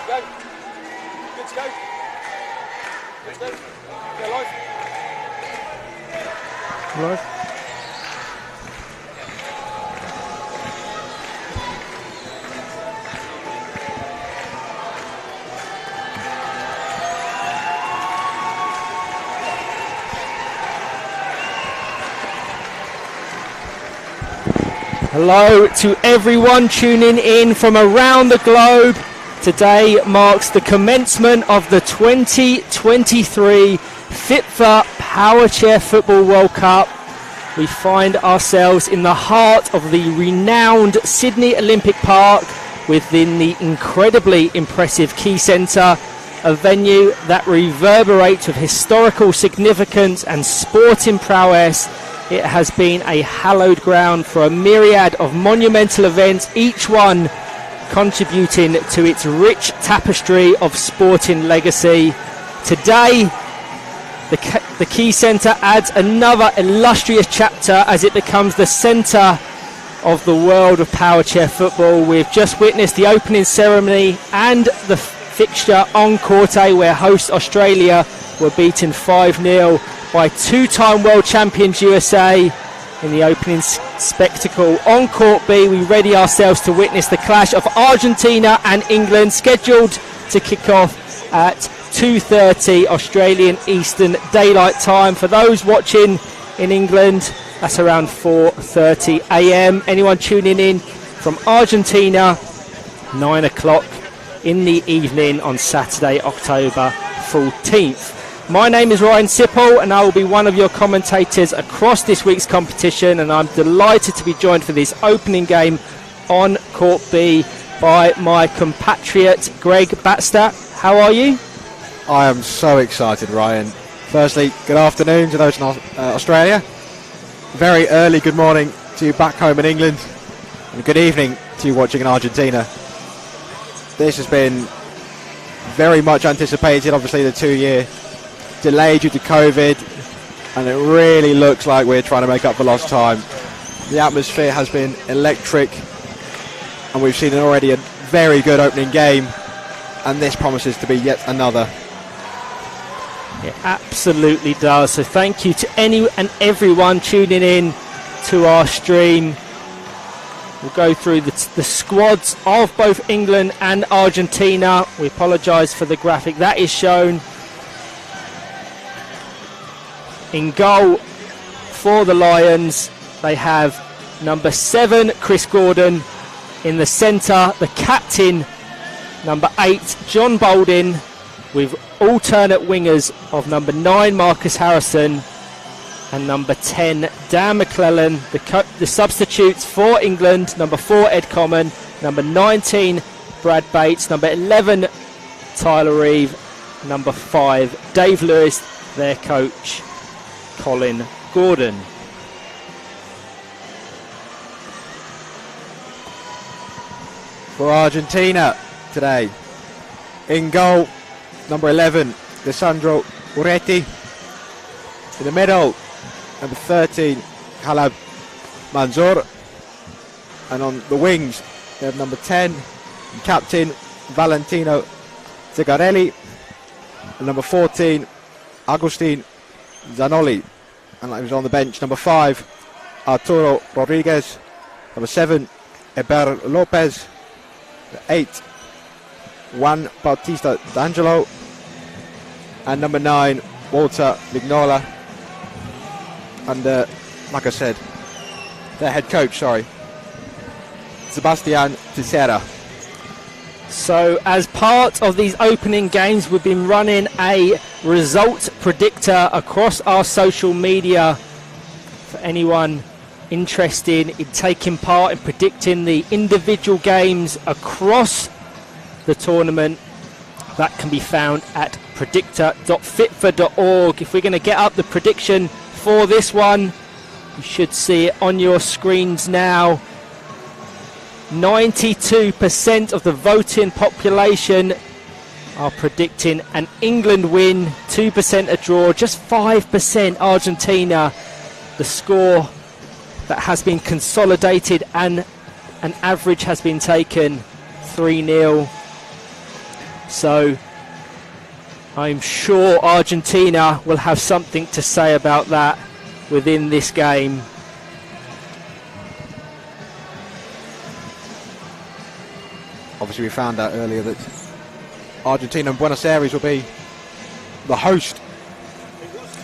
go. Good to go. Good to go. Go live. Live. Hello to everyone tuning in from around the globe. Today marks the commencement of the 2023 FIPFA Powerchair Football World Cup. We find ourselves in the heart of the renowned Sydney Olympic Park within the incredibly impressive Quaycentre, a venue that reverberates with historical significance and sporting prowess. It has been a hallowed ground for a myriad of monumental events, each one contributing to its rich tapestry of sporting legacy. Today, the Quaycentre adds another illustrious chapter as it becomes the centre of the world of powerchair football. We've just witnessed the opening ceremony and the fixture on 𝐏𝐸, where host Australia were beaten 5-0 by two-time world champions USA in the opening spectacle. On Court B, we ready ourselves to witness the clash of Argentina and England, scheduled to kick off at 2:30 Australian Eastern Daylight Time. For those watching in England, that's around 4:30 a.m. Anyone tuning in from Argentina, 9 o'clock in the evening on Saturday, October 14th. My name is Ryan Sipple and I will be one of your commentators across this week's competition, and I'm delighted to be joined for this opening game on Court B by my compatriot Greg Batster. How are you? I am so excited, Ryan. Firstly, good afternoon to those in Australia. Very early good morning to you back home in England, and good evening to you watching in Argentina. This has been very much anticipated, obviously the 2-year delay due to COVID, and it really looks like we're trying to make up for lost time. The atmosphere has been electric, and we've seen already a very good opening game, and this promises to be yet another. It absolutely does. So thank you to any and everyone tuning in to our stream. We'll go through the squads of both England and Argentina. We apologise for the graphic that is shown. In goal for the Lions, they have number 7, Chris Gordon. In the centre, the captain, number 8, John Balding, with alternate wingers of number 9, Marcus Harrison, and number 10, Dan McClellan. The substitutes for England, number 4, Ed Common, number 19, Brad Bates, number 11, Tyler Reeve, number 5, Dave Lewis, their coach, Colin Gordon. For Argentina today, in goal, number 11, Lisandro Urresti. In the middle, number 13, Caleb Manzor. And on the wings, we have number 10, captain Valentino Zegarelli. And number 14, Agustin Zanoli. And he was on the bench, number 5, Arturo Rodriguez. Number 7, Eber Lopez. 8, Juan Bautista D'Angelo. And number 9, Walter Lignola. And like I said, their head coach, Sebastian Teixeira. So as part of these opening games, we've been running a result predictor across our social media for anyone interested in taking part in predicting the individual games across the tournament. That can be found at predictor.fitfa.org. If we're going to get up the prediction for this one, you should see it on your screens now. 92% of the voting population are predicting an England win, 2% a draw, just 5% Argentina. The score that has been consolidated and an average has been taken, 3-0. So I'm sure Argentina will have something to say about that within this game. Obviously, we found out earlier that Argentina and Buenos Aires will be the host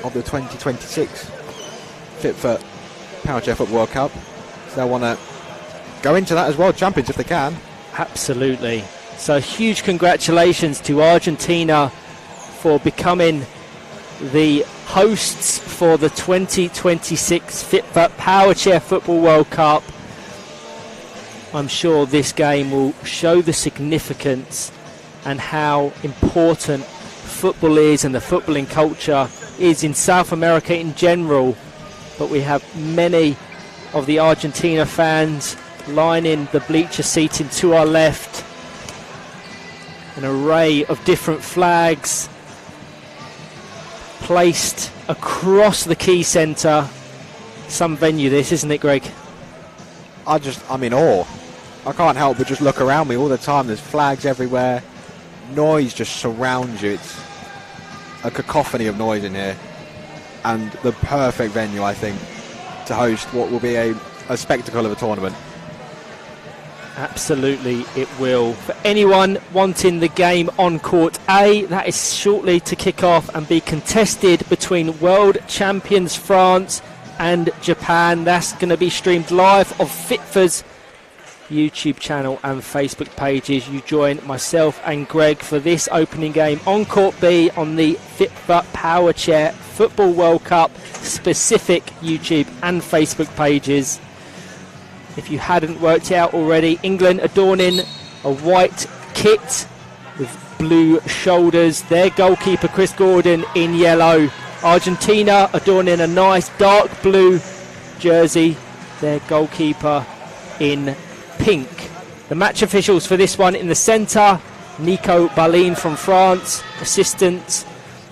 of the 2026 FIPFA Powerchair Football World Cup. So they'll want to go into that as world champions if they can. Absolutely. So huge congratulations to Argentina for becoming the hosts for the 2026 FIPFA Powerchair Football World Cup. I'm sure this game will show the significance and how important football is and the footballing culture is in South America in general. But we have many of the Argentina fans lining the bleacher seating to our left. An array of different flags placed across the Quaycentre. Some venue this, isn't it, Greg? I'm in awe. I can't help but just look around me all the time. There's flags everywhere. Noise just surrounds you. It's a cacophony of noise in here. And the perfect venue, I think, to host what will be a spectacle of a tournament. Absolutely, it will. For anyone wanting the game on Court A, that is shortly to kick off and be contested between world champions France and Japan. That's going to be streamed live of FIPFA's YouTube channel and Facebook pages. You join myself and Greg for this opening game on Court B on the FIPFA Powerchair Football World Cup specific YouTube and Facebook pages. If you hadn't worked out already, England adorning a white kit with blue shoulders. Their goalkeeper Chris Gordon in yellow. Argentina adorning a nice dark blue jersey. Their goalkeeper in pink. The match officials for this one in the centre, 𝐏𝐨𝐵𝐼𝐿 from France, assistants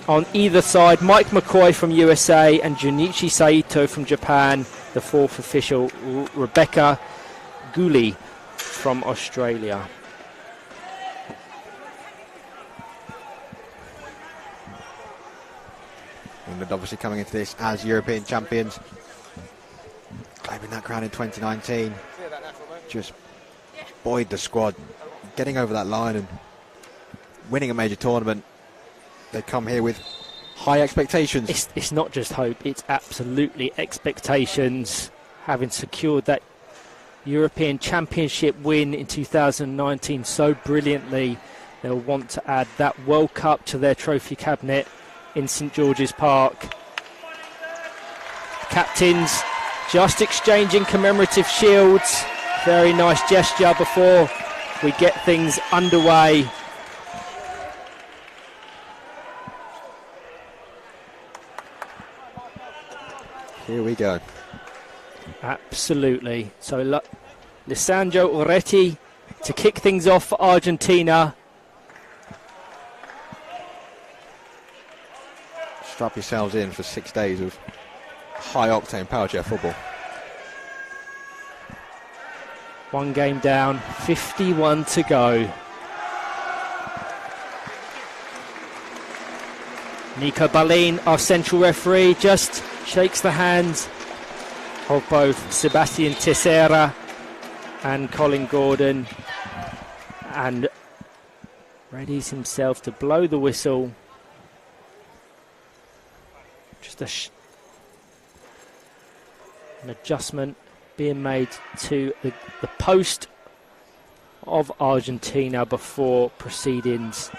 on either side, Mike McCoy from USA and Junichi Saito from Japan. The fourth official, Rebecca Gooley from Australia. England obviously coming into this as European champions, claiming that crown in 2019. Just buoyed the squad, getting over that line and winning a major tournament. They come here with high expectations. It's not just hope, it's absolutely expectations. Having secured that European Championship win in 2019 so brilliantly, they'll want to add that World Cup to their trophy cabinet in St George's Park. Captains just exchanging commemorative shields. Very nice gesture before we get things underway. Here we go. Absolutely. So Lisandro Orretti to kick things off for Argentina. Strap yourselves in for 6 days of high-octane Powerchair football. One game down, 51 to go. 𝐏𝐨𝐵𝐼𝐿, our central referee, just shakes the hands of both Sebastian Teixeira and Colin Gordon and readies himself to blow the whistle. Just an adjustment being made to the post of Argentina before proceedings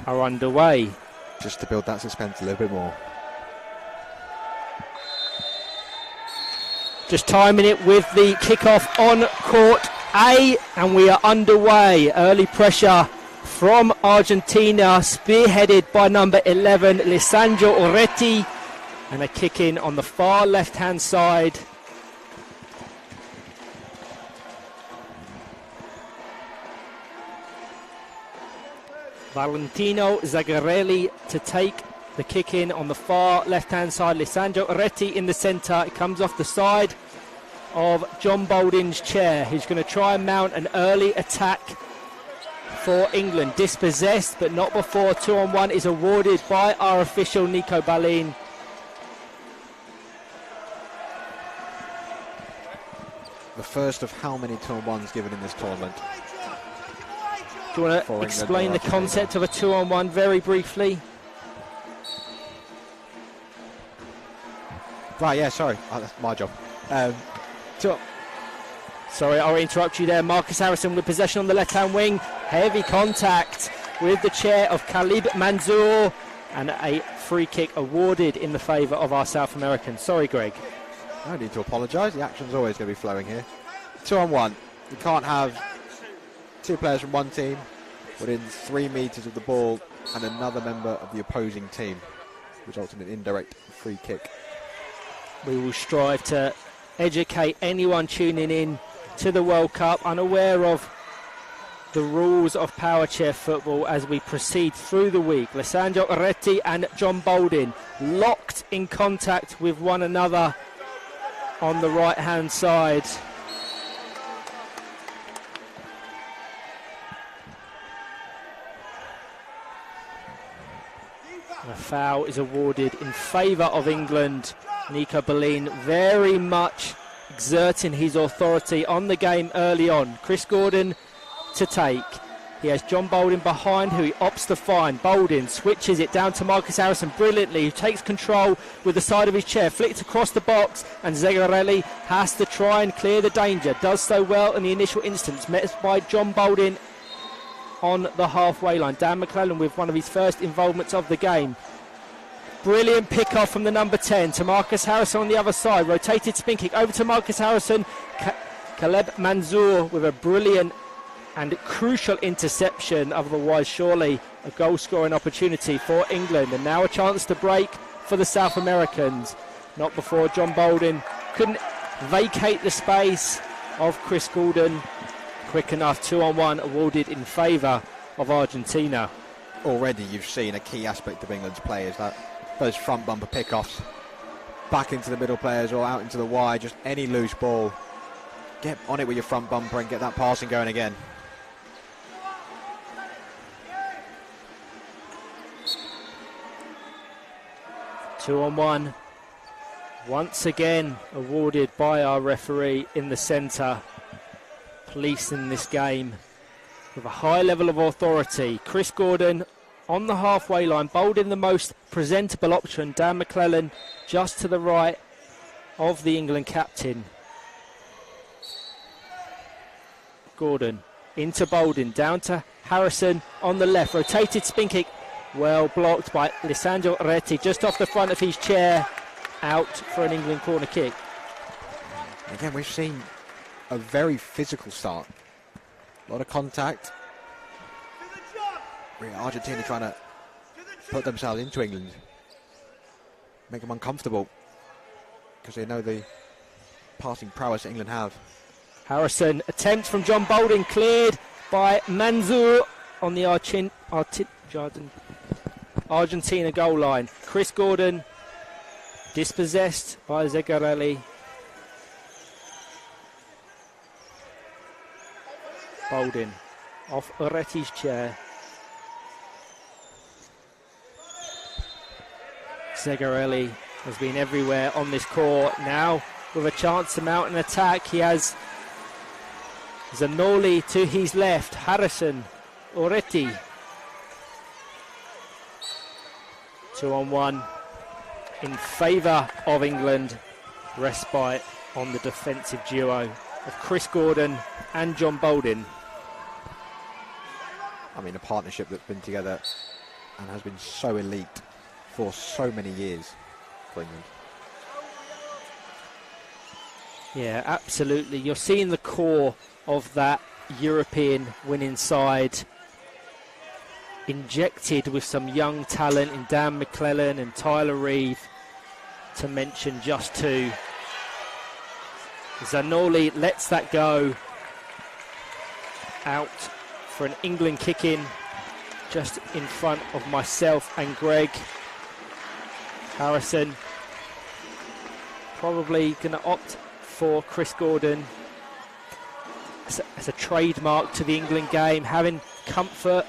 are underway. Just to build that suspense a little bit more. Just timing it with the kickoff on Court A, and we are underway. Early pressure from Argentina, spearheaded by number 11, Lisandro Orretti, and a kick in on the far left-hand side. Valentino Zagarelli to take the kick in on the far left-hand side. Lisandro Orretti in the centre. It comes off the side of John Bolding's chair, who's going to try and mount an early attack for England. Dispossessed, but not before 2-on-1 is awarded by our official Nico Balin. The first of how many 2-on-1s given in this tournament? Do you want to explain the concept of a 2-on-1 very briefly? Right, yeah, sorry. That's my job. Sorry, I'll interrupt you there. Marcus Harrison with possession on the left-hand wing. Heavy contact with the chair of Khalid Manzour, and a free kick awarded in the favour of our South Americans. Sorry, Greg. No need to apologise. The action's always going to be flowing here. 2-on-1. You can't have two players from one team within 3 metres of the ball and another member of the opposing team, results in an indirect free kick. We will strive to educate anyone tuning in to the World Cup unaware of the rules of power chair football as we proceed through the week. Lisandro Areti and John Bolden locked in contact with one another on the right hand side. And a foul is awarded in favour of England. Nico Balin very much exerting his authority on the game early on. Chris Gordon to take. He has John Bolden behind, who he opts to find. Bolden switches it down to Marcus Harrison brilliantly, who takes control with the side of his chair, flicked across the box, and Zegarelli has to try and clear the danger. Does so well in the initial instance, met by John Bolden on the halfway line. Dan McClellan with one of his first involvements of the game. Brilliant pick-off from the number 10 to Marcus Harrison on the other side. Rotated spin kick over to Marcus Harrison. Khaled Manzour with a brilliant and crucial interception. Otherwise, surely a goal-scoring opportunity for England. And now a chance to break for the South Americans. Not before John Bolden couldn't vacate the space of Chris Gordon. Quick enough, 2-on-1 awarded in favour of Argentina. Already you've seen a key aspect of England's play is that those front bumper pickoffs back into the middle players or out into the wide, just any loose ball, get on it with your front bumper and get that passing going again. Two on one, once again awarded by our referee in the centre, policing this game with a high level of authority. Chris Gordon on the halfway line, Bolden the most presentable option. Dan McClellan just to the right of the England captain. Gordon into Bolden, down to Harrison on the left, rotated spin kick, well blocked by Lisandro Areti, just off the front of his chair, out for an England corner kick. Again, we've seen a very physical start, a lot of contact. Argentina trying to put themselves into England, make them uncomfortable because they know the passing prowess that England have. Harrison, attempt from John Bolden, cleared by Manzour on the Argentina goal line. Chris Gordon dispossessed by Zegarelli. Bolden off Areti's chair. Zegarelli has been everywhere on this court. Now with a chance to mount an attack, he has Zanoli to his left, Harrison, Areti. 2-on-1 in favour of England. Respite on the defensive duo of Chris Gordon and John Bolden. I mean, a partnership that's been together and has been so elite for so many years for England. Yeah, absolutely. You're seeing the core of that European winning side injected with some young talent in Dan McClellan and Tyler Reeve, to mention just two. Zanoli lets that go, out for an England kick-in just in front of myself and Greg. Harrison probably going to opt for Chris Gordon as a trademark to the England game, having comfort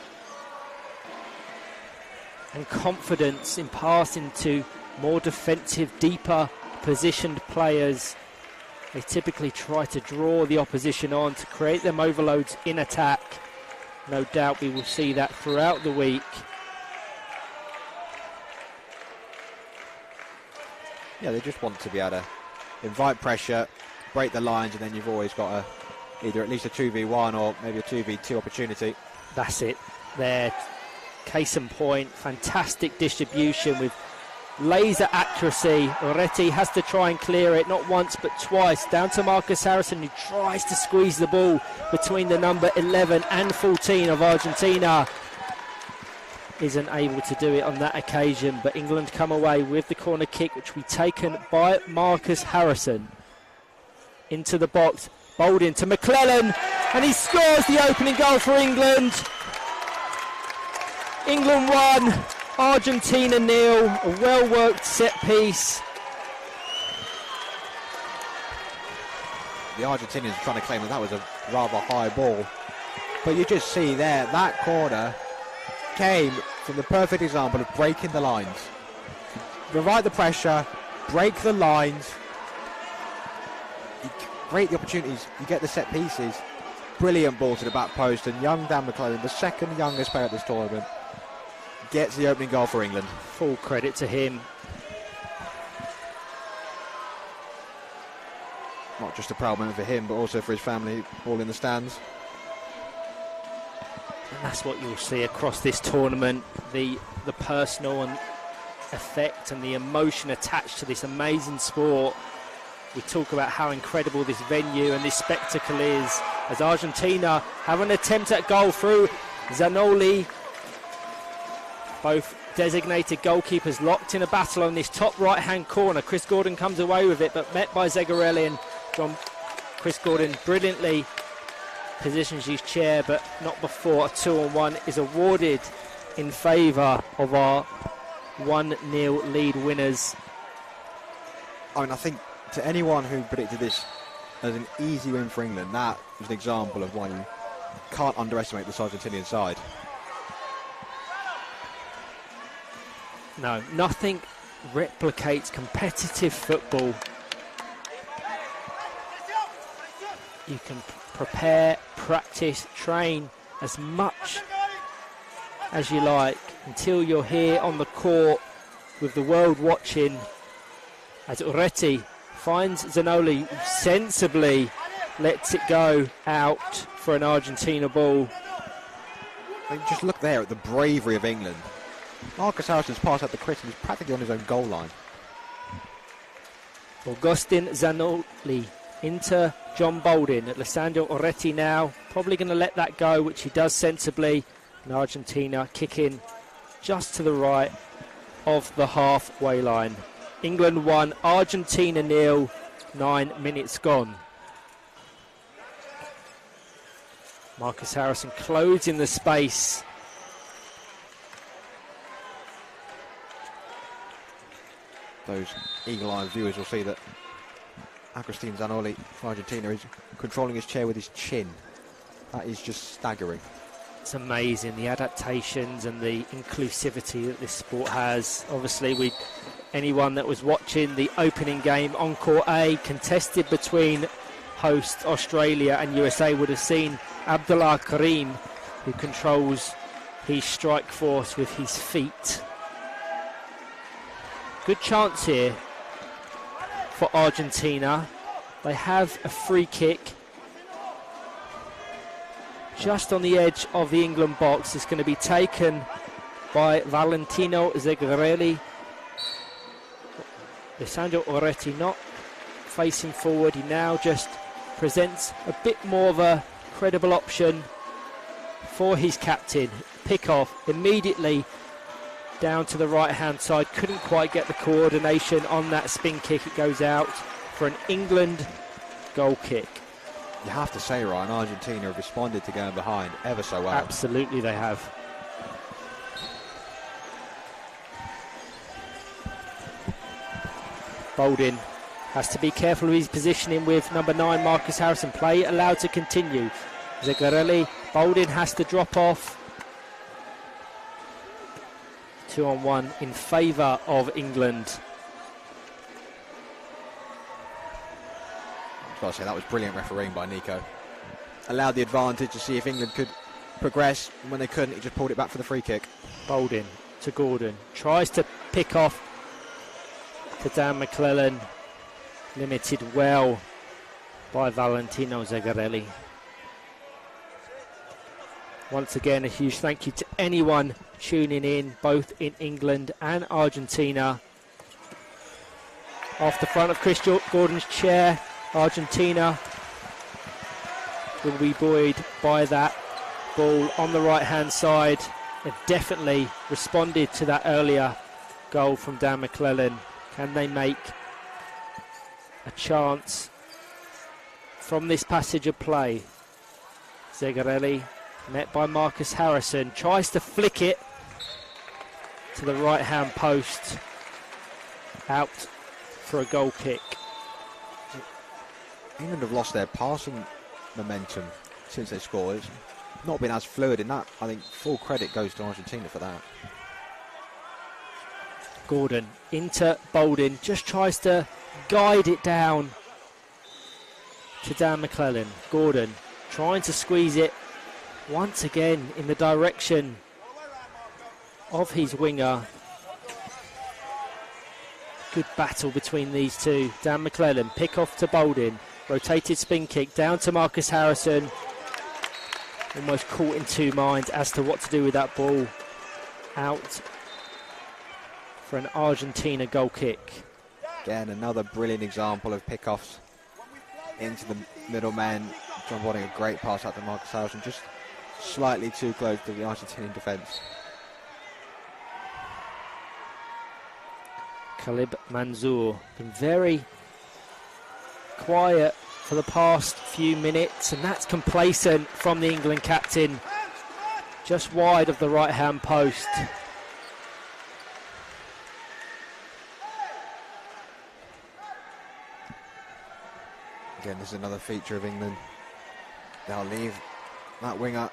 and confidence in passing to more defensive, deeper positioned players. They typically try to draw the opposition on to create them overloads in attack. No doubt we will see that throughout the week. Yeah, they just want to be able to invite pressure, break the lines, and then you've always got either at least a 2v1 or maybe a 2v2 opportunity. That's it. There, case in point, fantastic distribution with laser accuracy. 𝐅𝐸𝐻𝐷 has to try and clear it, not once but twice, down to Marcus Harrison, who tries to squeeze the ball between the number 11 and 14 of Argentina. Isn't able to do it on that occasion, but England come away with the corner kick, which will be taken by Marcus Harrison. Into the box, Boldin to McClellan, and he scores the opening goal for England. England 1, Argentina 0, a well-worked set piece. The Argentinians are trying to claim that was a rather high ball, but you just see there, that corner came from the perfect example of breaking the lines. Provide the pressure, break the lines, you create the opportunities, you get the set pieces. Brilliant ball to the back post, and young Dan McClellan, the second youngest player at this tournament, gets the opening goal for England. Full credit to him. Not just a proud moment for him, but also for his family, all in the stands. And that's what you'll see across this tournament, the personal and effect and the emotion attached to this amazing sport. We talk about how incredible this venue and this spectacle is, as Argentina have an attempt at goal through Zanoli. Both designated goalkeepers locked in a battle on this top right hand corner. Chris Gordon comes away with it, but met by 𝐨𝐵𝐺𝐵, and Chris Gordon brilliantly positions his chair, but not before a 2-on-1 is awarded in favour of our 1-0 lead winners. I mean, I think to anyone who predicted this as an easy win for England, that was an example of why you can't underestimate this Argentinian side. No, nothing replicates competitive football. You can prepare, practice, train as much as you like until you're here on the court with the world watching, as 𝐅𝐸𝐻𝐷 finds Zanoli, who sensibly lets it go out for an Argentina ball. And just look there at the bravery of England. Marcus Harrison's pass out to Chris, and he's practically on his own goal line. Augustin Zanoli into John Boldin at Lisandro 𝐅𝐸𝐻𝐷 now. Probably going to let that go, which he does sensibly. And Argentina kicking just to the right of the halfway line. England 1, Argentina 0, 9 minutes gone. Marcus Harrison closing the space. Those eagle-eyed viewers will see that Agustin Zanoli for Argentina is controlling his chair with his chin. That is just staggering. It's amazing, the adaptations and the inclusivity that this sport has. Obviously, anyone that was watching the opening game on Court A, contested between hosts Australia and USA, would have seen Abdullah Karim, who controls his strike force with his feet. Good chance here for Argentina. They have a free kick just on the edge of the England box. It's going to be taken by Valentino Zegharelli. Lisandro 𝐅𝐸𝐻𝐷 not facing forward. He now just presents a bit more of a credible option for his captain. Pick off immediately down to the right hand side. Couldn't quite get the coordination on that spin kick. It goes out for an England goal kick. You have to say, Ryan, Argentina have responded to going behind ever so well. Absolutely they have. Boldin has to be careful of his positioning with number 9 Marcus Harrison. Play allowed to continue. 𝐨𝐵𝐺𝐵 Boldin has to drop off. 2-on-1 in favour of England. I've got to say, that was brilliant refereeing by Nico. Allowed the advantage to see if England could progress, and when they couldn't, he just pulled it back for the free kick. Boldin to Gordon, tries to pick off to Dan McClellan, limited well by Valentino Zettarelli. Once again, a huge thank you to anyone tuning in, both in England and Argentina. Off the front of Chris Gordon's chair, Argentina will be buoyed by that ball on the right-hand side. They've definitely responded to that earlier goal from Dan McClellan. Can they make a chance from this passage of play? Zettarelli, met by Marcus Harrison, tries to flick it to the right-hand post, out for a goal kick. England have lost their passing momentum since they scored. It's not been as fluid in that. I think full credit goes to Argentina for that. Gordon into Boldin, just tries to guide it down to Dan McClellan. Gordon trying to squeeze it once again in the direction of his winger. Good battle between these two. Dan McClellan, pick off to Boldin, rotated spin kick down to Marcus Harrison. Almost caught in two minds as to what to do with that ball. Out for an Argentina goal kick. Again, another brilliant example of pickoffs into the middle man. John Wadding, a great pass out to Marcus Harrison, just slightly too close to the Argentinian defence. Khalib Manzour been very quiet for the past few minutes, and that's complacent from the England captain, just wide of the right hand post. Again, this is another feature of England. They'll leave that winger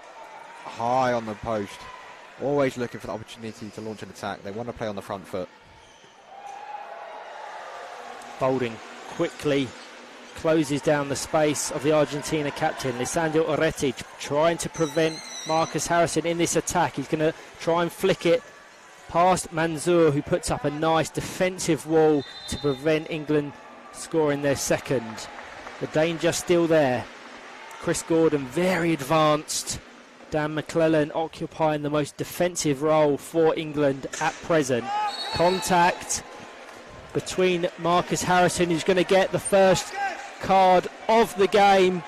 high on the post, always looking for the opportunity to launch an attack. They want to play on the front foot. Boldin quickly closes down the space of the Argentina captain, Lisandro Oreti, trying to prevent Marcus Harrison in this attack. He's going to try and flick it past Manzour, who puts up a nice defensive wall to prevent England scoring their second. The danger still there. Chris Gordon very advanced. Dan McClellan occupying the most defensive role for England at present. Contact between Marcus Harrison, who's going to get the first card of the game.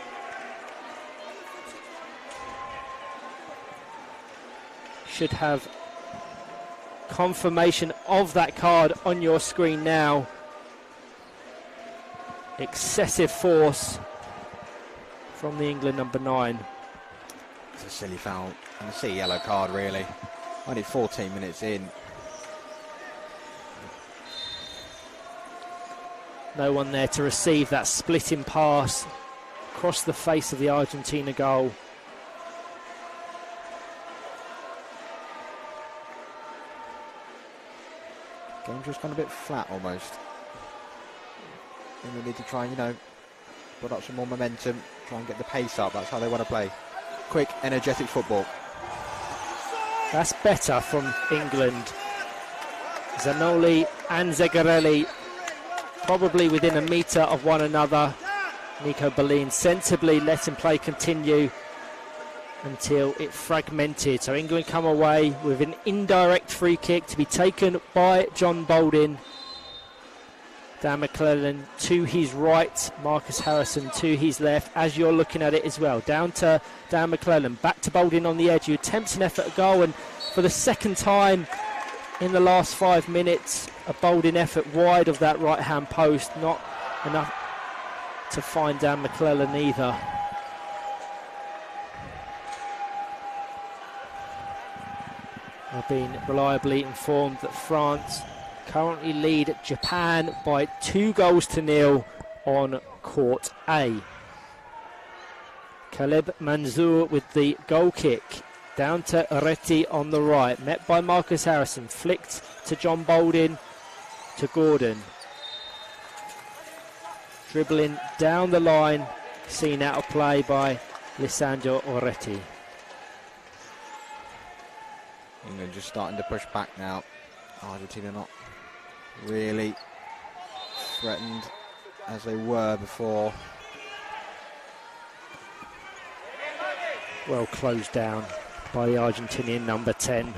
Should have confirmation of that card on your screen now. Excessive force from the England number 9. It's a silly foul and a silly yellow card, really. Only 14 minutes in. No one there to receive that splitting pass across the face of the Argentina goal. Game's just gone a bit flat almost. And we need to try and, put up some more momentum, try and get the pace up. That's how they want to play. Quick, energetic football. That's better from England. Zanoli and Zettarelli probably within a metre of one another. Nico Bellin sensibly letting play continue until it fragmented. So England come away with an indirect free kick to be taken by John Boldin. Dan McClellan to his right, Marcus Harrison to his left, as you're looking at it as well. Down to Dan McClellan, back to Boldin on the edge, who attempts an effort at goal, and for the second time in the last 5 minutes, a Boldin effort wide of that right hand post, not enough to find Dan McClellan either. I've been reliably informed that France currently lead Japan by 2-0 on court A. Caleb Mansour with the goal kick. Down to 𝐅𝐸𝐻𝐻 on the right. Met by Marcus Harrison. Flicked to John Boldin. To Gordon. Dribbling down the line. Seen out of play by Lisandro 𝐅𝐸𝐻𝐻. England just starting to push back now. Argentina not really threatened as they were before. Well closed down by the Argentinian number 10.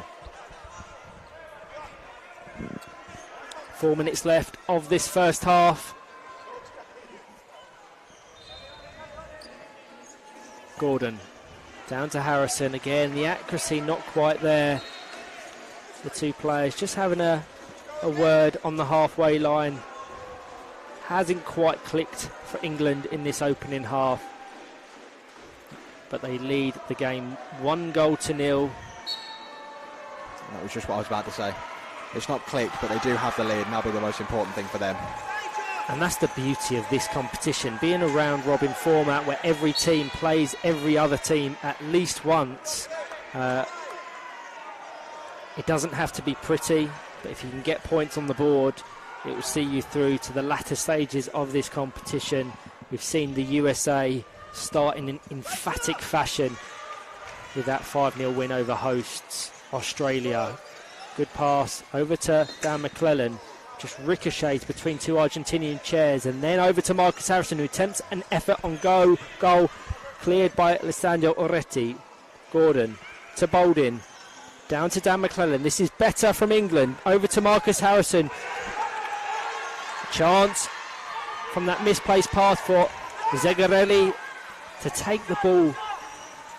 4 minutes left of this first half. Gordon down to Harrison again. The accuracy not quite there. The two players just having a word on the halfway line. Hasn't quite clicked for England in this opening half. But they lead the game 1-0. That was just what I was about to say. It's not clicked, but they do have the lead, and that'll be the most important thing for them. And that's the beauty of this competition, being a round-robin format where every team plays every other team at least once. It doesn't have to be pretty, but if you can get points on the board, it will see you through to the latter stages of this competition. We've seen the USA start in an emphatic fashion with that 5-0 win over hosts Australia. Good pass over to Dan McClellan, just ricochets between two Argentinian chairs, and then over to Marcus Harrison, who attempts an effort on goal, cleared by Lisandro 𝐅𝐸𝐻𝐻. Gordon to Boldin, down to Dan McClellan. This is better from England, over to Marcus Harrison. Chance from that misplaced pass for 𝐏𝐨𝐰𝐿𝐻𝐿 to take the ball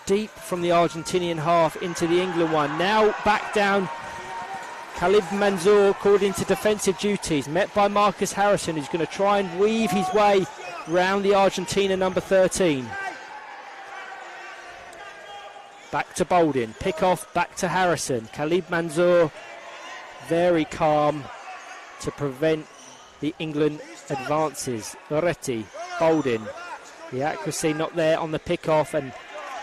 deep from the Argentinian half into the England one. Now back down, Caleb Mansour called into defensive duties, met by Marcus Harrison, who's going to try and weave his way round the Argentina number 13. Back to Boldin, pick off, back to Harrison. Caleb Mansour very calm to prevent the England advances. 𝐅𝐸𝐻𝐻, Boldin, the accuracy not there on the pick-off, and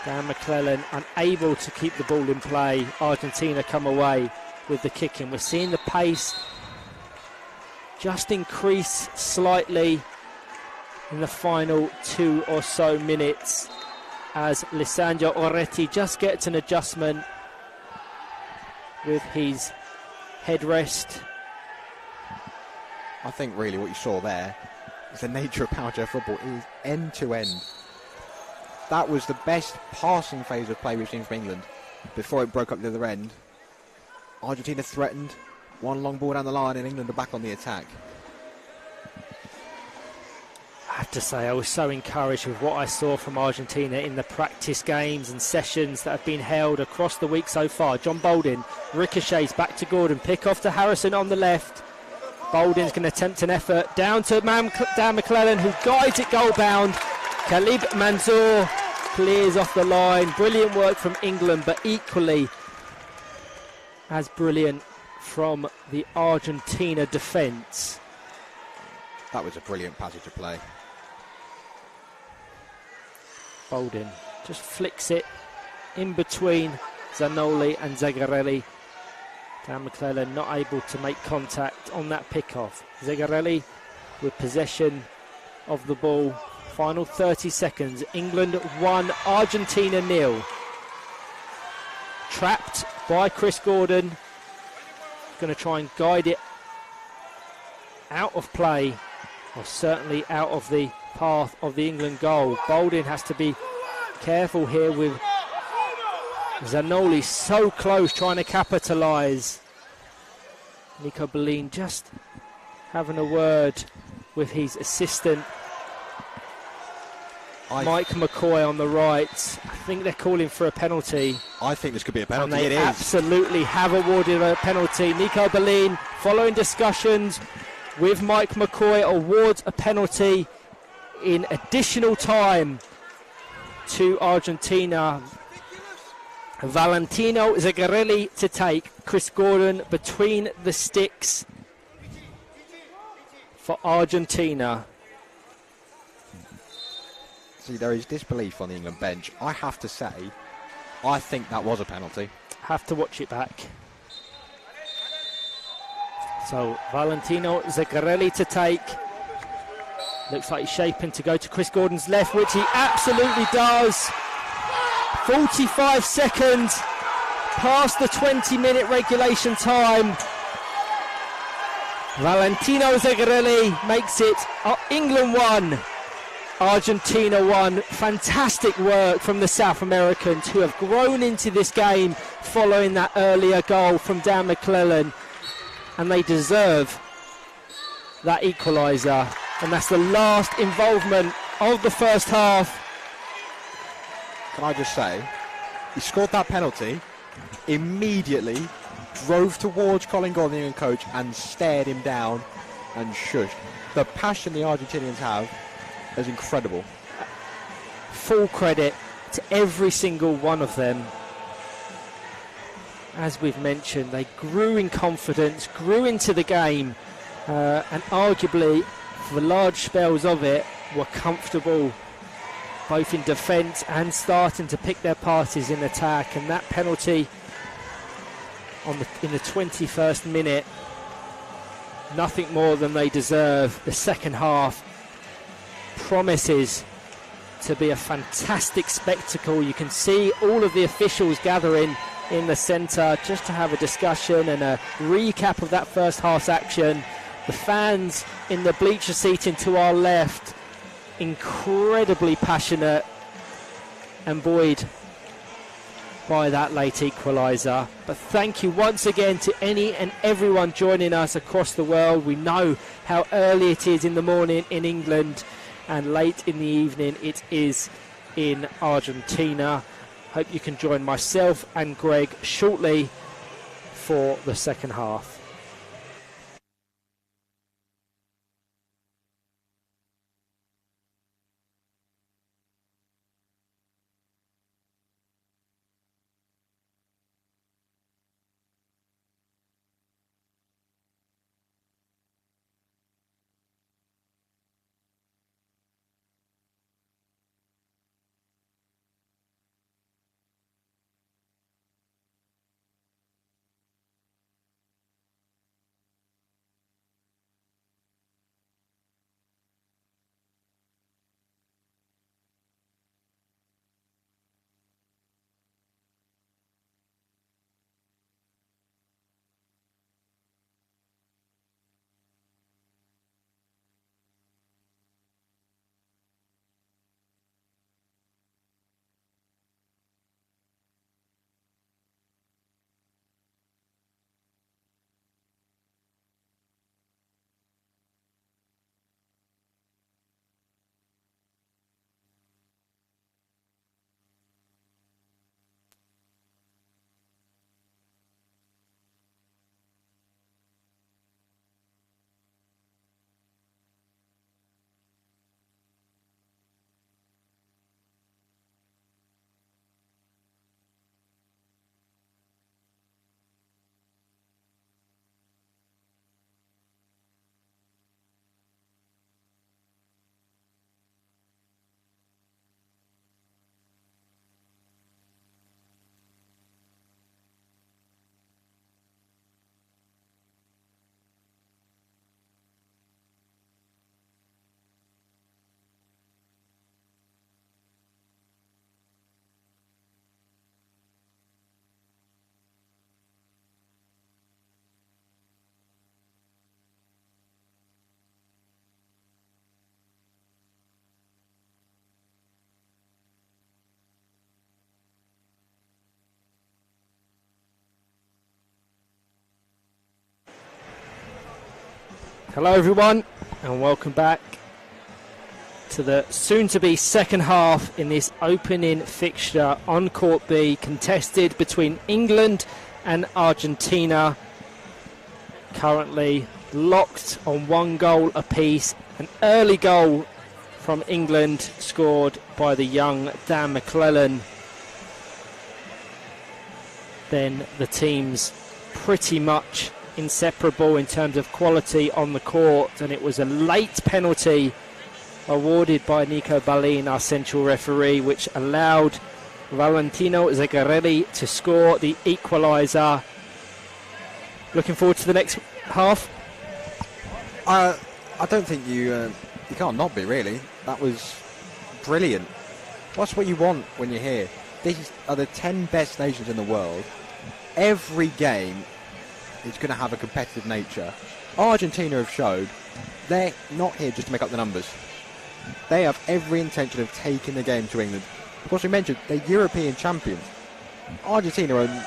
Dan McClellan unable to keep the ball in play. Argentina come away with the kicking. We're seeing the pace just increase slightly in the final 2 or so minutes as Lisandro 𝐅𝐸𝐻𝐻 just gets an adjustment with his headrest. I think really what you saw there is the nature of powerchair football is end to end. That was the best passing phase of play we've seen from England before it broke up the other end. Argentina threatened, one long ball down the line, and England are back on the attack. I have to say, I was so encouraged with what I saw from Argentina in the practice games and sessions that have been held across the week so far. John Boldin ricochets back to Gordon, pick off to Harrison on the left. Boldin's going to attempt an effort down to Dan McClellan, who guides it goal bound. Caleb Mansour clears off the line. Brilliant work from England, but equally as brilliant from the Argentina defence. That was a brilliant passage of play. Boldin just flicks it in between Zanoli and 𝐏𝐨𝐻𝐻𝐻. Dan McClellan not able to make contact on that pick-off. 𝐏𝐨𝐻𝐻𝐻 with possession of the ball. Final 30 seconds. England 1, Argentina 0. Trapped by Chris Gordon. Going to try and guide it out of play, or certainly out of the path of the England goal. Boldin has to be careful here with Zanoli so close, trying to capitalise. Nico Bellin just having a word with his assistant Mike McCoy on the right. I think they're calling for a penalty. I think this could be a penalty. And they absolutely have awarded a penalty. Nico Bellin, following discussions with Mike McCoy, awards a penalty in additional time to Argentina. Valentino 𝐏𝐨𝐻𝐻𝐻 to take. Chris Gordon between the sticks for Argentina. obviously there is disbelief on the England bench. I have to say, I think that was a penalty. Have to watch it back. So Valentino Zaccarelli to take. Looks like he's shaping to go to Chris Gordon's left, which he absolutely does. 45 seconds past the 20-minute regulation time. Valentino Zaccarelli makes it England 1, Argentina 1. Fantastic work from the South Americans, who have grown into this game following that earlier goal from Dan McClellan, and they deserve that equaliser. And that's the last involvement of the first half. Can I just say, he scored that penalty, immediately drove towards Colin Gordon, the England coach, and stared him down and shushed. The passion the Argentinians have is incredible. Full credit to every single one of them. As we've mentioned, they grew in confidence, grew into the game, and arguably, for large spells of it, were comfortable both in defence and starting to pick their parties in attack. And that penalty in the 21st minute, nothing more than they deserve. The second half promises to be a fantastic spectacle. You can see all of the officials gathering in the centre just to have a discussion and a recap of that first half's action. The fans in the bleacher seating to our left, incredibly passionate and buoyed by that late equaliser. But thank you once again to any and everyone joining us across the world. We know how early it is in the morning in England and late in the evening it is in Argentina. Hope you can join myself and Greg shortly for the second half. Hello everyone and welcome back to the soon-to-be second half in this opening fixture on Court B, contested between England and Argentina. Currently locked on 1 goal apiece. An early goal from England scored by the young Dan McClellan. Then the teams pretty much inseparable in terms of quality on the court, and it was a late penalty awarded by 𝐏𝐨𝐿𝐏𝐼𝐏, our central referee, which allowed Valentino Zaccarelli to score the equaliser. Looking forward to the next half. I don't think you can't not be, really. That was brilliant. That's what you want when you're here. These are the 10 best nations in the world. Every game is going to have a competitive nature. Argentina have showed they're not here just to make up the numbers. They have every intention of taking the game to England. Of course, we mentioned they're European champions. Argentina are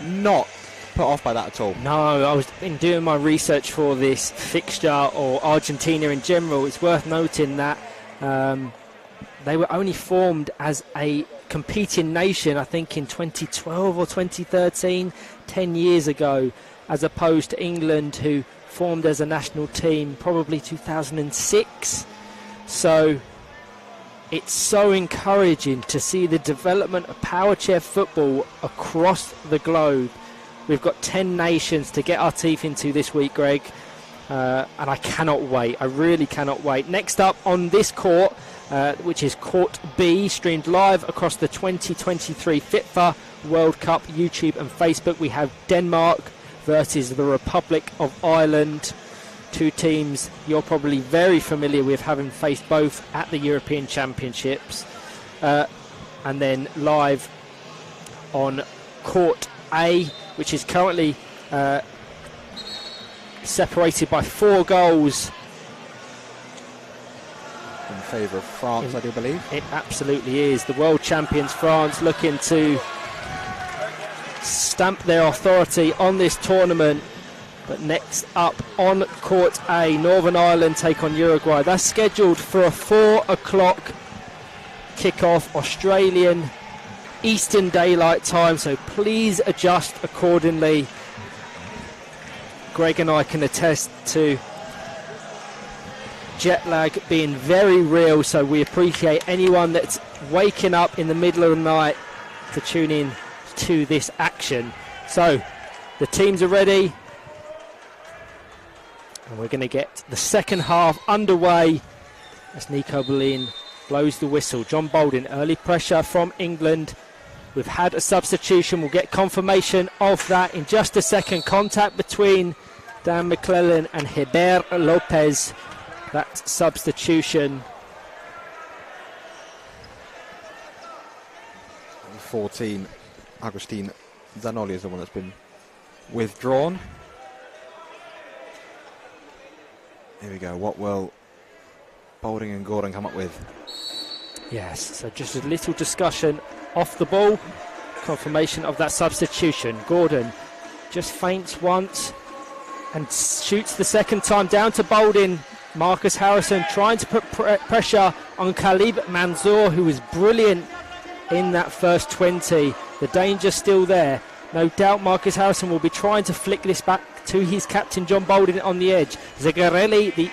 not put off by that at all. No, I was been doing my research for this fixture, or Argentina in general. It's worth noting that they were only formed as a competing nation, I think, in 2012 or 2013, 10 years ago, as opposed to England, who formed as a national team probably 2006. So it's so encouraging to see the development of powerchair football across the globe. We've got 10 nations to get our teeth into this week, Greg, and I cannot wait. I really cannot wait. Next up on this court, which is Court B, streamed live across the 2023 FIPFA World Cup YouTube and Facebook, we have Denmark versus the Republic of Ireland. Two teams you're probably very familiar with, having faced both at the European Championships. And then live on Court A, which is currently separated by 4 goals. In favour of France, I do believe. It absolutely is. The world champions France looking to stamp their authority on this tournament. But next up on Court A, Northern Ireland take on Uruguay. That's scheduled for a 4 o'clock kickoff, Australian Eastern Daylight Time, so please adjust accordingly. Greg and I can attest to jet lag being very real, so we appreciate anyone that's waking up in the middle of the night to tune in to this action. So the teams are ready, and we're going to get the second half underway as 𝐏𝐨𝐿𝐏𝐼𝐏 blows the whistle. John Bolden, early pressure from England. We've had a substitution. We'll get confirmation of that in just a second. Contact between Dan McClellan and Heber Lopez. That substitution. 14, Agustin Zanoli is the one that's been withdrawn. Here we go. What will Bolden and Gordon come up with? Yes, so just a little discussion off the ball. Confirmation of that substitution. Gordon just feints once and shoots the second time down to Bolden. Marcus Harrison trying to put pressure on Khalib Manzour, who was brilliant in that first 20. The danger's still there. No doubt Marcus Harrison will be trying to flick this back to his captain John Bolden on the edge. Zaccarelli, the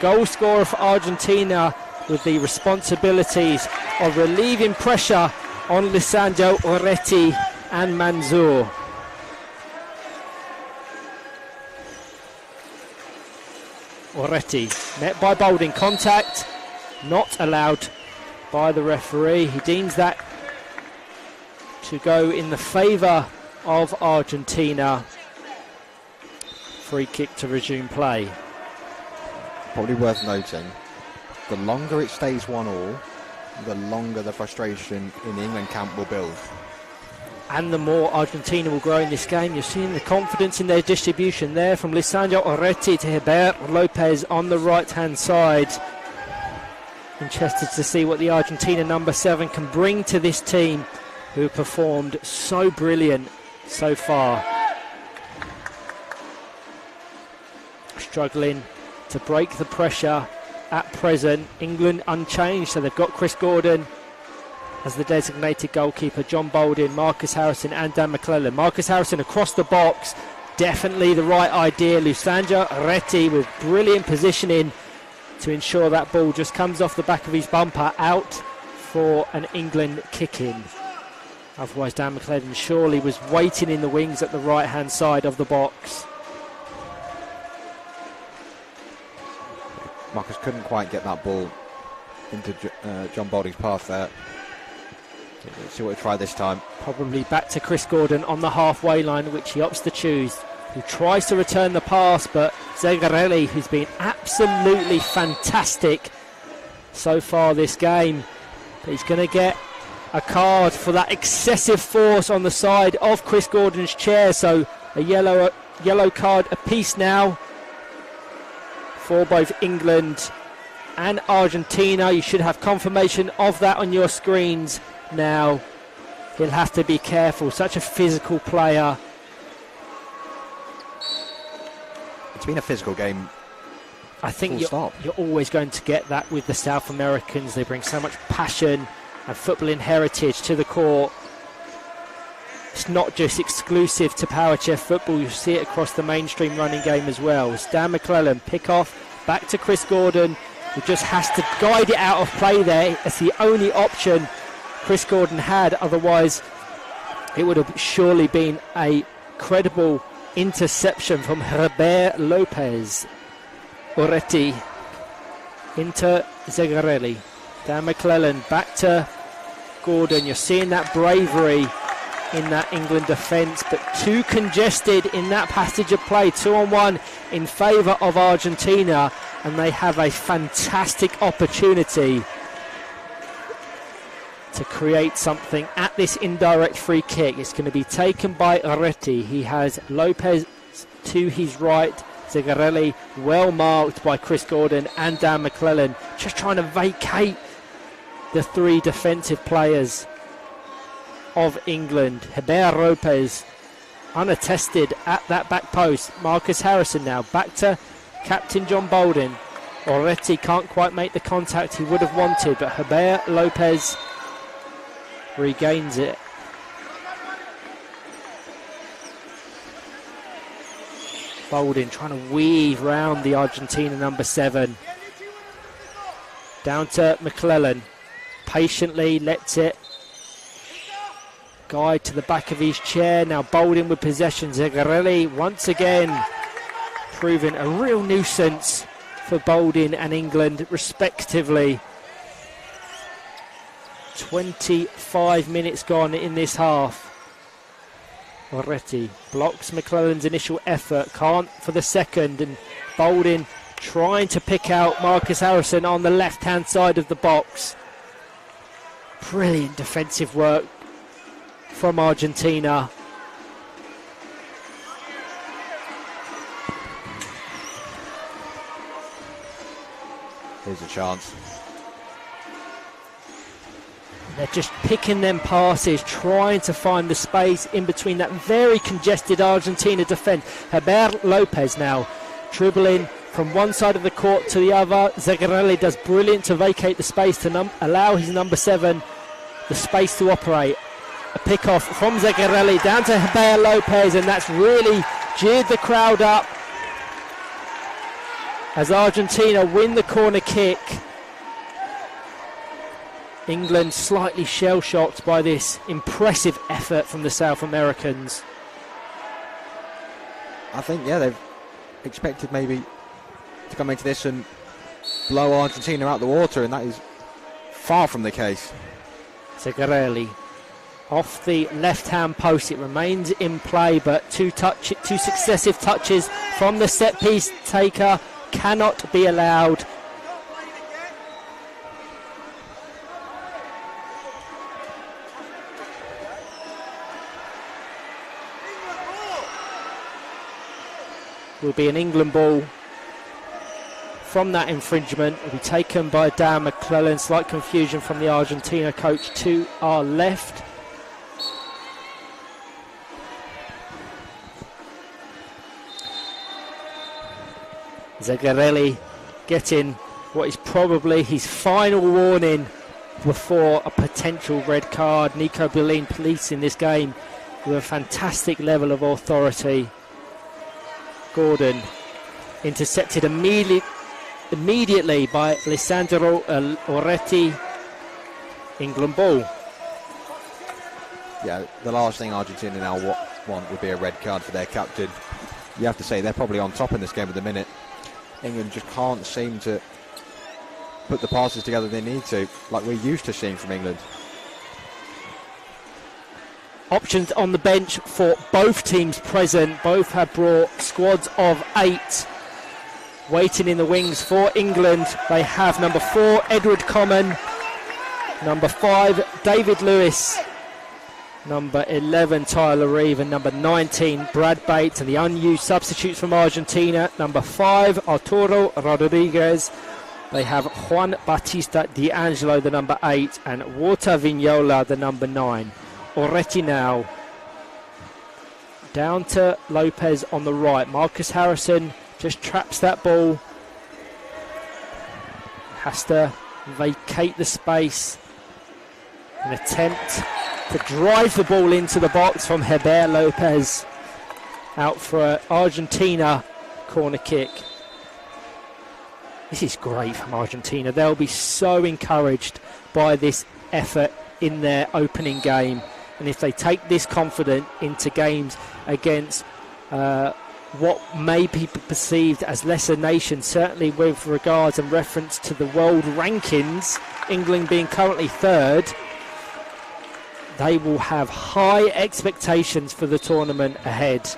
goal scorer for Argentina, with the responsibilities of relieving pressure on Lisandro Oreti and Manzour. Oreti met by Bolden. Contact not allowed by the referee. He deems that to go in the favour of Argentina. Free kick to resume play. Probably worth noting, the longer it stays 1-1, the longer the frustration in the England camp will build. And the more Argentina will grow in this game. You're seeing the confidence in their distribution there, from Lisandro Oreti to Heber Lopez on the right-hand side. Interested to see what the Argentina number 7 can bring to this team, who performed so brilliant so far. Struggling to break the pressure at present. England unchanged, so they've got Chris Gordon as the designated goalkeeper, John Bolden, Marcus Harrison and Dan McClellan. Marcus Harrison across the box, definitely the right idea. Lisandro Oreti with brilliant positioning to ensure that ball just comes off the back of his bumper, out for an England kick-in. Otherwise Dan McClellan surely was waiting in the wings at the right hand side of the box. Marcus couldn't quite get that ball into John Balding's path there. Let's see what we try this time. Probably back to Chris Gordon on the halfway line, which he opts to choose. He tries to return the pass, but 𝐏𝐨𝐰𝐿𝐿, who's been absolutely fantastic so far this game, but he's going to get a card for that excessive force on the side of Chris Gordon's chair. So a yellow card apiece now for both England and Argentina. You should have confirmation of that on your screens now. He'll have to be careful. Such a physical player. It's been a physical game. I think you're always going to get that with the South Americans. They bring so much passion and footballing heritage to the court. It's not just exclusive to Powerchair football. You see it across the mainstream running game as well. Stan McClellan, pick off, back to Chris Gordon, who just has to guide it out of play there. It's the only option Chris Gordon had. Otherwise, it would have surely been a credible interception from Herbert Lopez. Oreti into 𝐏𝐨𝐿𝐿. Dan McClellan back to Gordon. You're seeing that bravery in that England defence, but too congested in that passage of play. 2-on-1 in favour of Argentina, and they have a fantastic opportunity to create something at this indirect free kick. It's going to be taken by Oreti. He has Lopez to his right. 𝐏𝐨𝐿𝐿 well marked by Chris Gordon and Dan McClellan, just trying to vacate the three defensive players of England. Herbert Lopez unattested at that back post. Marcus Harrison now back to captain John Balding. Oreti can't quite make the contact he would have wanted, but Herbert Lopez regains it. Balding trying to weave round the Argentina number 7. Down to McClellan. Patiently lets it guide to the back of his chair. Now Balding with possession. 𝐏𝐨𝐿𝐿 once again proving a real nuisance for Balding and England respectively. 25 minutes gone in this half. Oreti blocks McClellan's initial effort, can't for the second, and Balding trying to pick out Marcus Harrison on the left hand side of the box. Brilliant defensive work from Argentina. Here's a chance. They're just picking them passes, trying to find the space in between that very congested Argentina defence. Herbert Lopez now dribbling from one side of the court to the other. 𝐏𝐨𝐿𝐿 does brilliant to vacate the space to allow his number 7 the space to operate. A pick off from 𝐏𝐨𝐿𝐿 down to Herbert Lopez, and that's really geared the crowd up as Argentina win the corner kick. England slightly shell-shocked by this impressive effort from the South Americans. I think, yeah, they've expected maybe to come into this and blow Argentina out the water, and that is far from the case. 𝐏𝐨𝐿𝐿 off the left-hand post. It remains in play, but two successive touches from the set-piece taker cannot be allowed. Will be an England ball from that infringement. Will be taken by Dan McClellan. Slight confusion from the Argentina coach to our left. 𝐏𝐨𝐿𝐿 getting what is probably his final warning before a potential red card. Nico Bellin policing this game with a fantastic level of authority. Gordon intercepted immediately by Alessandro Oreti. England ball. Yeah, the last thing Argentina now want would be a red card for their captain. You have to say they're probably on top in this game at the minute. England just can't seem to put the passes together they need to, like we're used to seeing from England. Options on the bench for both teams present. Both have brought squads of 8. Waiting in the wings for England, they have number 4, Edward Common, number 5, David Lewis, number 11, Tyler Reeve, and number 19, Brad Bates. And the unused substitutes from Argentina, number 5, Arturo Rodriguez. They have Juan Batista D'Angelo, the number 8, and Walter Vignola, the number 9. Oreti now. Down to Lopez on the right. Marcus Harrison just traps that ball. Has to vacate the space. An attempt to drive the ball into the box from 𝐏𝐵 Lopez. Out for an Argentina corner kick. This is great from Argentina. They'll be so encouraged by this effort in their opening game. And if they take this confident into games against what may be perceived as lesser nations, certainly with regards and reference to the world rankings, England being currently 3rd, they will have high expectations for the tournament ahead.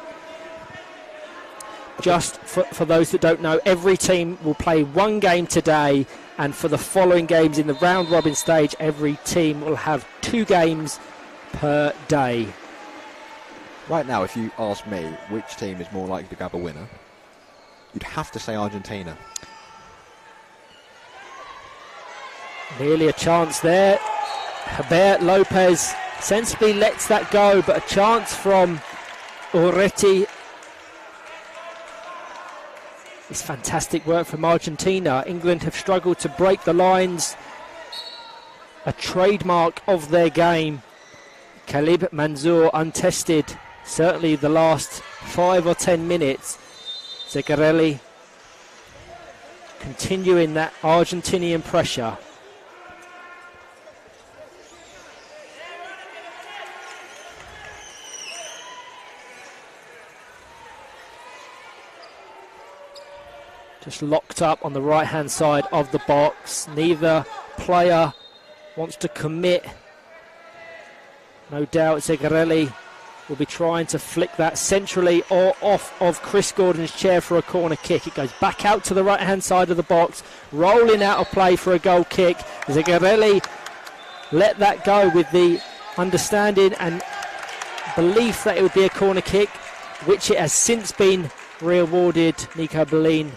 Just for those that don't know, every team will play one game today, and for the following games in the round robin stage, every team will have 2 games per day. Right now, if you ask me which team is more likely to grab a winner, you'd have to say Argentina. Nearly a chance there. 𝐏𝐵 Lopez sensibly lets that go, but a chance from Oreti. It's fantastic work from Argentina. England have struggled to break the lines. A trademark of their game. Khalid Mansour untested, certainly the last 5 or 10 minutes. 𝐨𝐫𝐿 continuing that Argentinian pressure. Just locked up on the right hand side of the box. Neither player wants to commit. No doubt 𝐨𝐫𝐿 will be trying to flick that centrally or off of Chris Gordon's chair for a corner kick. It goes back out to the right hand side of the box, rolling out of play for a goal kick. 𝐨𝐫𝐿 let that go with the understanding and belief that it would be a corner kick, which it has since been re-awarded. Nico Belin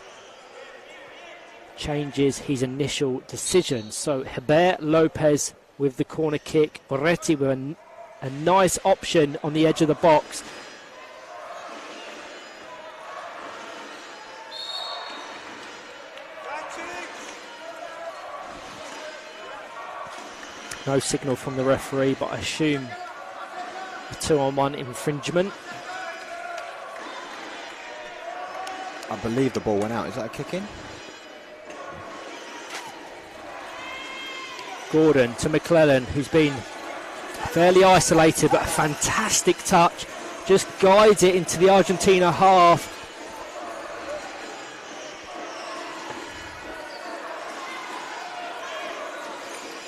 changes his initial decision. So 𝐏𝐵 Lopez with the corner kick. Oreti with a nice option on the edge of the box. No signal from the referee, but I assume a 2-on-1 infringement. I believe the ball went out. Is that a kick in? Gordon to McClellan, who's been fairly isolated, but a fantastic touch. Just guides it into the Argentina half.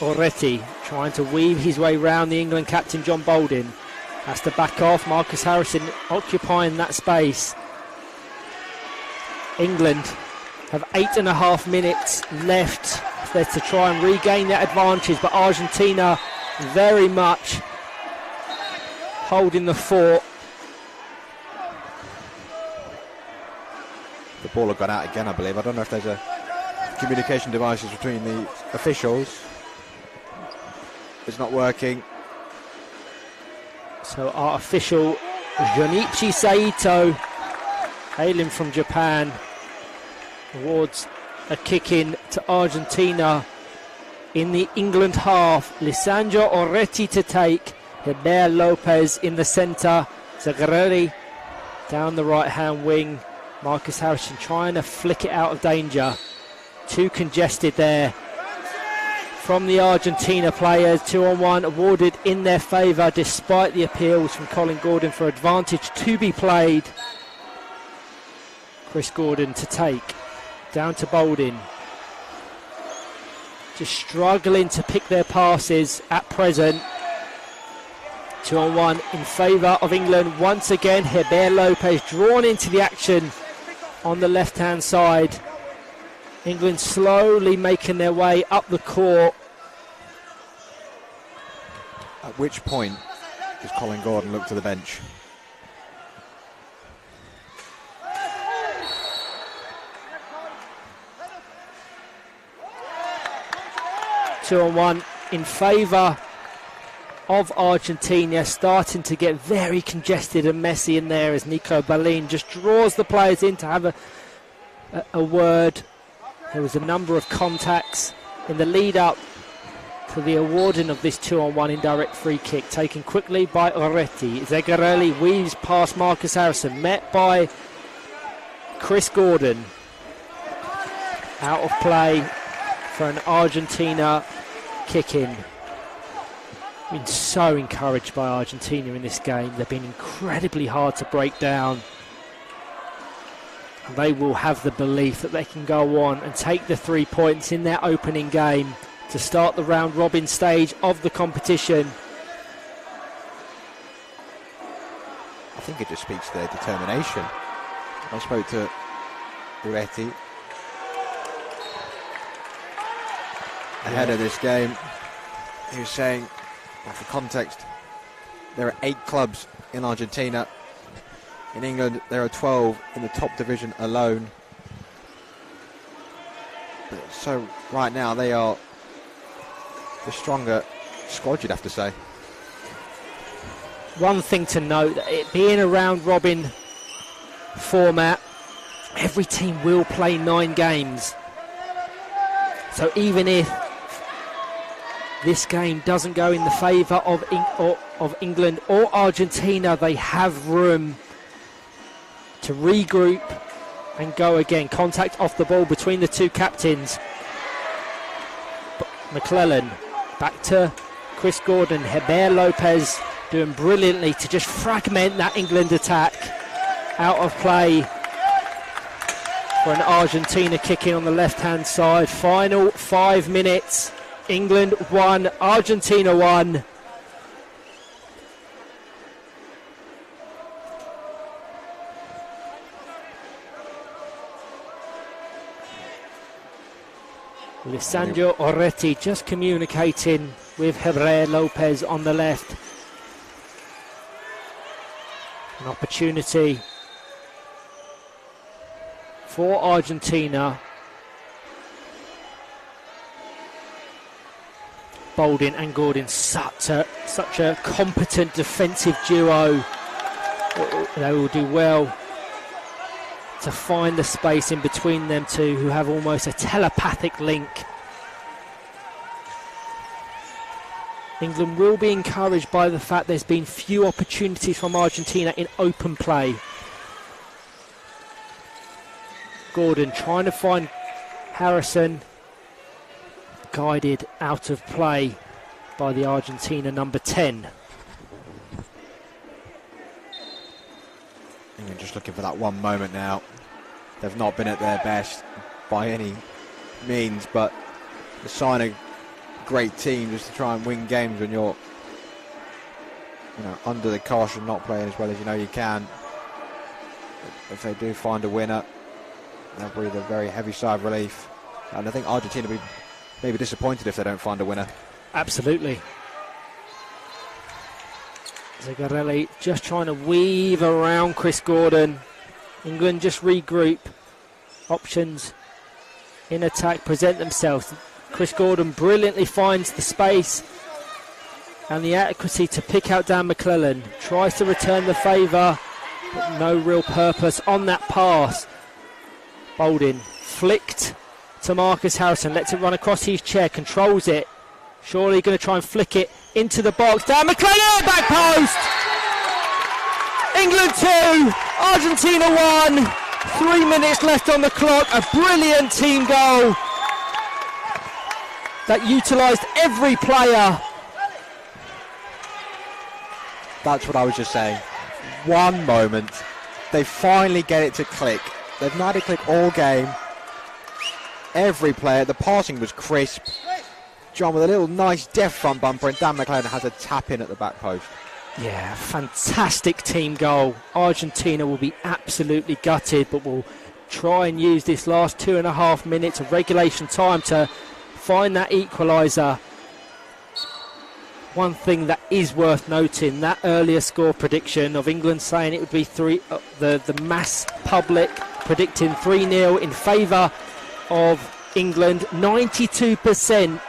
Oreti trying to weave his way round the England captain John Bolden. Has to back off. Marcus Harrison occupying that space. England have 8.5 minutes left to try and regain that advantage, but Argentina very much holding the fort. The ball had gone out again, I believe. I don't know if there's a communication devices between the officials. It's not working. So our official Junichi Saito, hailing from Japan, awards a kick in to Argentina in the England half. Lisandro Oreti to take, 𝐏𝐵 Lopez in the centre, 𝐨𝐫𝐿 down the right hand wing. Marcus Harrison trying to flick it out of danger. Too congested there from the Argentina players. 2-on-1 awarded in their favour despite the appeals from Colin Gordon for advantage to be played. Chris Gordon to take, down to Bolden. just struggling to pick their passes at present. 2-on-1 in favour of England. Once again, 𝐏𝐵 drawn into the action on the left-hand side. England slowly making their way up the court. At which point does Colin Gordon look to the bench? Two-on-one in favour of Argentina, starting to get very congested and messy in there as Nico Balin just draws the players in to have a word. There was a number of contacts in the lead up to the awarding of this 2-on-1 indirect free kick, taken quickly by Oreti. Zegarelli weaves past Marcus Harrison, met by Chris Gordon. Out of play for an Argentina kick-in. Been so encouraged by Argentina in this game. They've been incredibly hard to break down. They will have the belief that they can go on and take the 3 points in their opening game to start the round robin stage of the competition. I think it just speaks to their determination. I spoke to Uretti ahead of this game. He was saying, well, for context, there are 8 clubs in Argentina. In England, there are 12 in the top division alone. So right now, they are the stronger squad, you'd have to say. One thing to note, it being a round robin format, every team will play 9 games. So even if this game doesn't go in the favour of England or Argentina, they have room to regroup and go again. Contact off the ball between the two captains. McClellan back to Chris Gordon. 𝐏𝐵 doing brilliantly to just fragment that England attack. Out of play for an Argentina kick-in on the left-hand side. Final 5 minutes. England 1, Argentina 1. Lisandro Oreti just communicating with 𝐏𝐵 on the left. An opportunity for Argentina. Bouldin and Gordon, such a competent defensive duo. They will do well to find the space in between them two, who have almost a telepathic link. England will be encouraged by the fact there's been few opportunities from Argentina in open play. Gordon trying to find Harrison, guided out of play by the Argentina number 10. England just looking for that one moment now. They've not been at their best by any means, but the sign of great team just to try and win games when you're under the cosh and not playing as well as you can. If they do find a winner, they'll breathe a very heavy sigh of relief. And I think Argentina will be maybe disappointed if they don't find a winner. Absolutely. Zegarelli just trying to weave around Chris Gordon. England just regroup. Options in attack present themselves. Chris Gordon brilliantly finds the space and the adequacy to pick out Dan McClellan. Tries to return the favour, but no real purpose on that pass. Bouldin flicked to Marcus Harrison, lets it run across his chair, controls it. Surely going to try and flick it into the box. Dan McClellan, back post! England 2, Argentina 1. 3 minutes left on the clock. A brilliant team goal that utilised every player. That's what I was just saying. One moment, they finally get it to click. They've not had it click all game. Every player, the passing was crisp. John with a little nice deft front bumper, and Dan McLaren has a tap in at the back post. Yeah, fantastic team goal. Argentina will be absolutely gutted, but will try and use this last 2.5 minutes of regulation time to find that equaliser. One thing that is worth noting, that earlier score prediction of England saying it would be the mass public predicting 3-0 in favour of England. 92%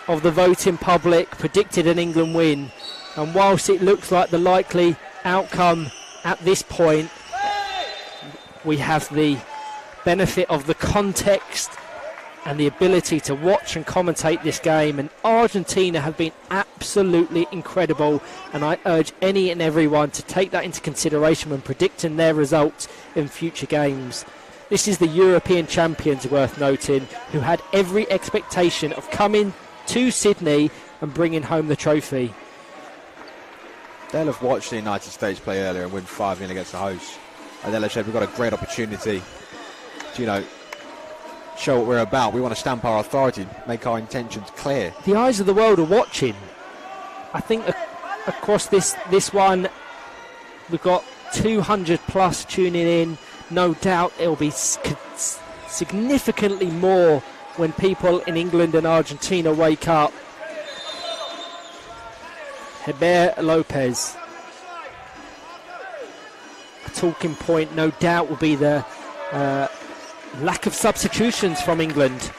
of the voting public predicted an England win, and whilst it looks like the likely outcome at this point, we have the benefit of the context and the ability to watch and commentate this game, and Argentina have been absolutely incredible, and I urge any and everyone to take that into consideration when predicting their results in future games. This is the European champions, worth noting, who had every expectation of coming to Sydney and bringing home the trophy. They'll have watched the United States play earlier and win 5-0 against the hosts, and they'll have said, we've got a great opportunity to, show what we're about. We want to stamp our authority, make our intentions clear. The eyes of the world are watching. I think across this one, we've got 200 plus tuning in. No doubt it'll be significantly more when people in England and Argentina wake up. 𝐏𝐨𝐿 Lopez. A talking point, no doubt, will be the lack of substitutions from England.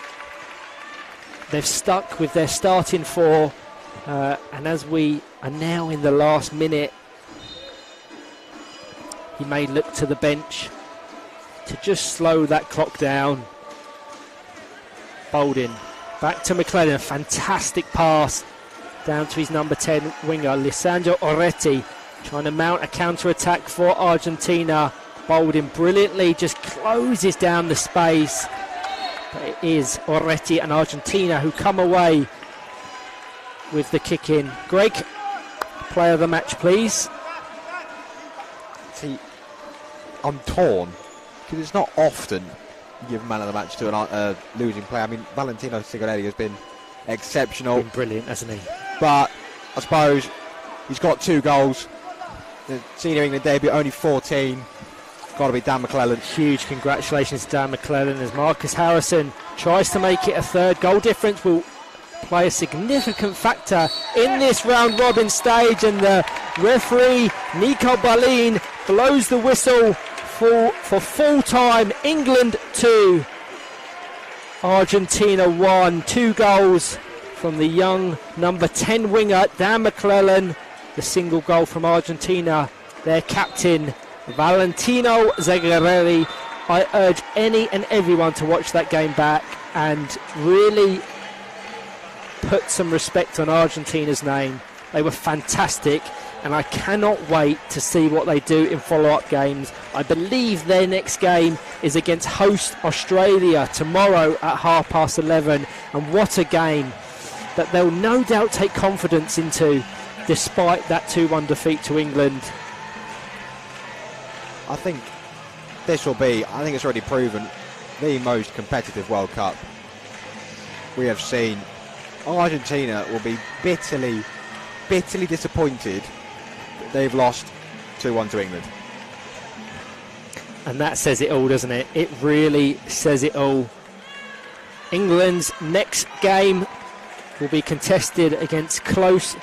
They've stuck with their starting four, and as we are now in the last minute, he may look to the bench to just slow that clock down. Boulding back to McLaren, fantastic pass down to his number 10 winger Lisandro Orretti, trying to mount a counter-attack for Argentina. Boulding brilliantly just closes down the space, but it is Orretti and Argentina who come away with the kick in. Greg, player of the match, please. See, I'm torn because it's not often you give man of the match to a losing player. I mean, Valentino Signorelli has been exceptional. Been brilliant, hasn't he? But I suppose he's got 2 goals. The senior England debut, only 14. Got to be Dan McLaren. Huge congratulations to Dan McLaren as Marcus Harrison tries to make it a third. Goal difference will play a significant factor in this round robin stage, and the referee Nico Balin blows the whistle for full time. England 2, Argentina 1. 2 goals from the young number 10 winger Dan McLaren. The single goal from Argentina, their captain Valentino Zagarelli. I urge any and everyone to watch that game back and really put some respect on Argentina's name. They were fantastic, and I cannot wait to see what they do in follow-up games. I believe their next game is against host Australia tomorrow at 11:30, and what a game that they'll no doubt take confidence into despite that 2-1 defeat to England. I think this will be, I think it's already proven, the most competitive World Cup we have seen. Argentina will be bitterly disappointed that they've lost 2-1 to England. And that says it all, doesn't it? It really says it all. England's next game will be contested against close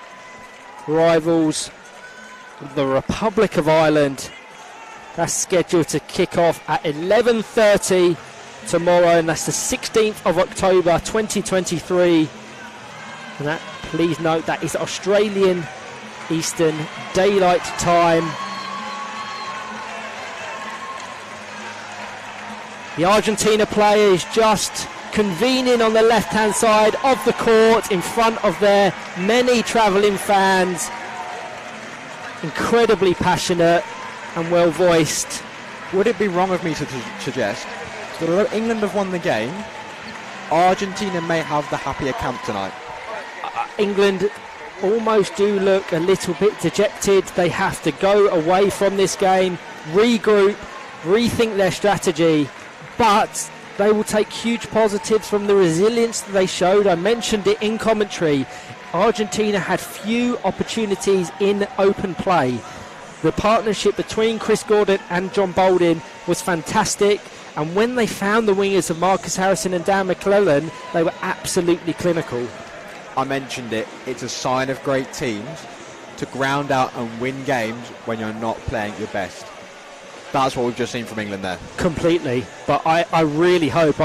rivals, the Republic of Ireland. That's scheduled to kick off at 11:30 tomorrow, and that's the 16th of October 2023. And that, please note, that is Australian Eastern Daylight Time. The Argentina player is just convening on the left-hand side of the court in front of their many travelling fans. Incredibly passionate and well voiced. Would it be wrong of me to suggest that although England have won the game, Argentina may have the happier camp tonight? England almost do look a little bit dejected. They have to go away from this game, regroup, rethink their strategy, but they will take huge positives from the resilience that they showed. I mentioned it in commentary. Argentina had few opportunities in open play. The partnership between Chris Gordon and John Bolden was fantastic, and when they found the wingers of Marcus Harrison and Dan McClellan, they were absolutely clinical. I mentioned it. It's a sign of great teams to ground out and win games when you're not playing your best. That's what we've just seen from England there. Completely. But I really hope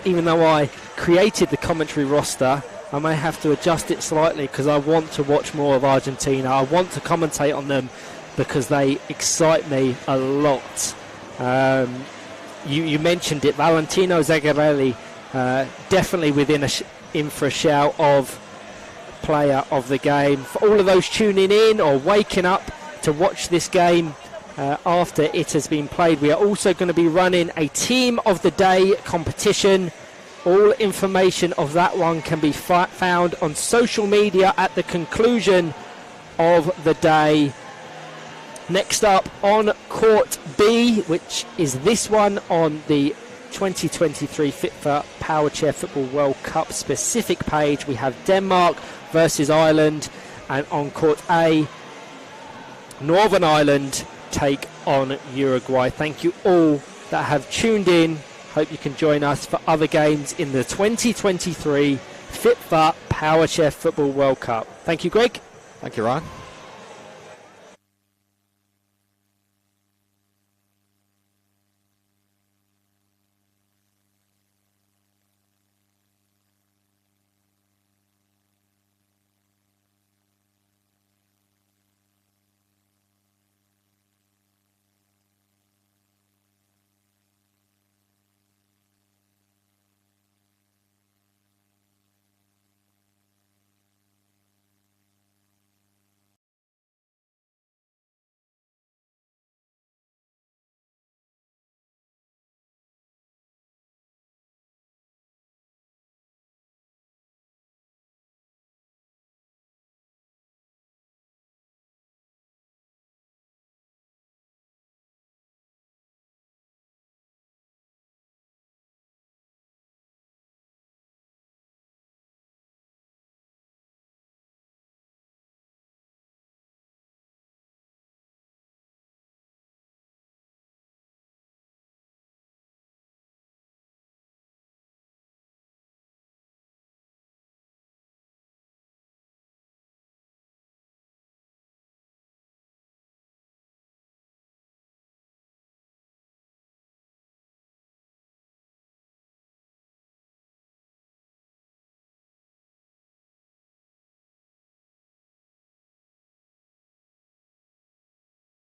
even though I created the commentary roster, I may have to adjust it slightly because I want to watch more of Argentina. I want to commentate on them because they excite me a lot. You mentioned it, Valentino Zagarelli, definitely in for a shout of player of the game. For all of those tuning in or waking up to watch this game after it has been played, we are also going to be running a Team of the Day competition. All information of that one can be found on social media at the conclusion of the day. Next up on Court B, which is this one on the 2023 FIPFA Powerchair Football World Cup specific page, we have Denmark versus Ireland, and on Court A, Northern Ireland take on Uruguay. Thank you all that have tuned in. Hope you can join us for other games in the 2023 FIPFA Powerchair Football World Cup. Thank you, Greg. Thank you, Ryan.